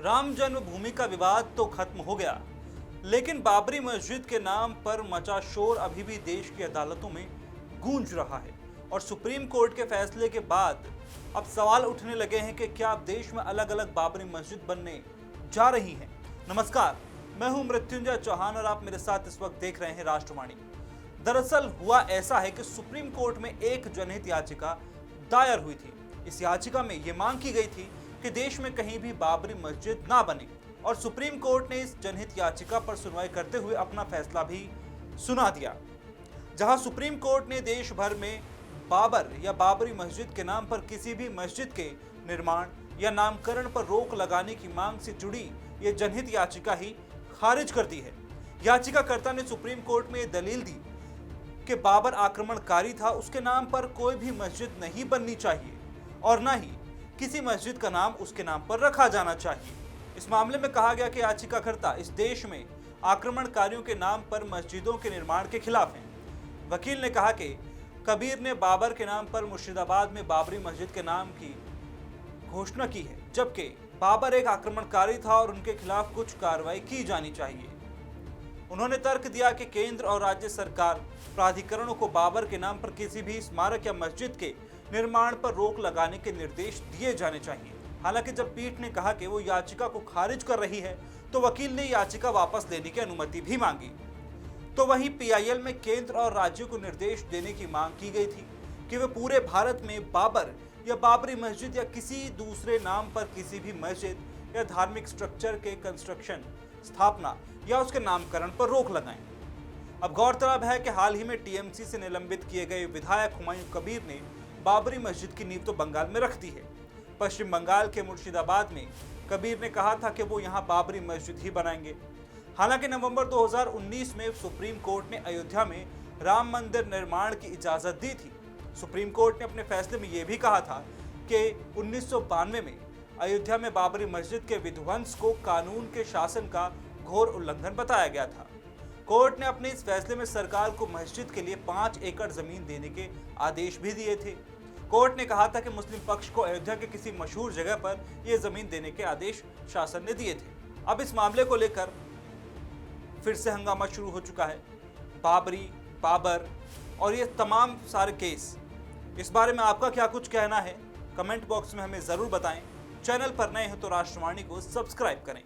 राम जन्मभूमि का विवाद तो खत्म हो गया, लेकिन बाबरी मस्जिद के नाम पर मचा शोर अभी भी देश की अदालतों में गूंज रहा है। और सुप्रीम कोर्ट के फैसले के बाद अब सवाल उठने लगे हैं कि क्या अब देश में अलग अलग बाबरी मस्जिद बनने जा रही हैं। नमस्कार, मैं हूं मृत्युंजय चौहान और आप मेरे साथ इस वक्त देख रहे हैं राष्ट्रवाणी। दरअसल हुआ ऐसा है कि सुप्रीम कोर्ट में एक जनहित याचिका दायर हुई थी। इस याचिका में यह मांग की गई थी कि देश में कहीं भी बाबरी मस्जिद ना बने, और सुप्रीम कोर्ट ने इस जनहित याचिका पर सुनवाई करते हुए अपना फैसला भी सुना दिया। जहां सुप्रीम कोर्ट ने देश भर में बाबर या बाबरी मस्जिद के नाम पर किसी भी मस्जिद के निर्माण या नामकरण पर रोक लगाने की मांग से जुड़ी ये जनहित याचिका ही खारिज कर दी है। याचिकाकर्ता ने सुप्रीम कोर्ट में ये दलील दी कि बाबर आक्रमणकारी था, उसके नाम पर कोई भी मस्जिद नहीं बननी चाहिए और न ही किसी मस्जिद का नाम उसके नाम पर रखा जाना चाहिए। इस मामले में कहा गया कि याचिकाकर्ता इस देश में आक्रमणकारियों के नाम पर मस्जिदों के निर्माण के खिलाफ हैं। वकील ने कहा कि कबीर ने बाबर के नाम पर मुर्शिदाबाद में बाबरी मस्जिद के नाम की घोषणा की है, जबकि बाबर एक आक्रमणकारी था और उनके खिलाफ कुछ कार्रवाई की जानी चाहिए। उन्होंने तर्क दिया कि केंद्र और राज्य सरकार प्राधिकरणों को बाबर के नाम पर किसी भी स्मारक या मस्जिद के निर्माण पर रोक लगाने के निर्देश दिए जाने चाहिए। हालांकि जब पीठ ने कहा कि वो याचिका को खारिज कर रही है, तो वकील ने याचिका वापस लेने की अनुमति भी मांगी। तो वहीं पीआईएल में केंद्र और राज्यों को निर्देश देने की मांग की गई थी कि वे पूरे भारत में बाबर या बाबरी मस्जिद या किसी दूसरे नाम पर किसी भी मस्जिद या धार्मिक स्ट्रक्चर के कंस्ट्रक्शन, स्थापना या उसके नामकरण पर रोक लगाएं। अब गौरतलब है कि हाल ही में टीएमसी से निलंबित किए गए विधायक हुमायूं कबीर ने बाबरी मस्जिद की नींव तो बंगाल में रख दी है। पश्चिम बंगाल के मुर्शिदाबाद में कबीर ने कहा था कि वो यहाँ बाबरी मस्जिद ही बनाएंगे। हालांकि नवंबर 2019 में सुप्रीम कोर्ट ने अयोध्या में राम मंदिर निर्माण की इजाजत दी थी। सुप्रीम कोर्ट ने अपने फैसले में यह भी कहा था कि 1992 में अयोध्या में बाबरी मस्जिद के विध्वंस को कानून के शासन का घोर उल्लंघन बताया गया था। कोर्ट ने अपने इस फैसले में सरकार को मस्जिद के लिए 5 एकड़ जमीन देने के आदेश भी दिए थे। कोर्ट ने कहा था कि मुस्लिम पक्ष को अयोध्या के किसी मशहूर जगह पर यह जमीन देने के आदेश शासन ने दिए थे। अब इस मामले को लेकर फिर से हंगामा शुरू हो चुका है। बाबरी, बाबर और ये तमाम सारे केस, इस बारे में आपका क्या कुछ कहना है? कमेंट बॉक्स में हमें जरूर बताएं। चैनल पर नए हो तो राष्ट्रवाणी को सब्सक्राइब करें।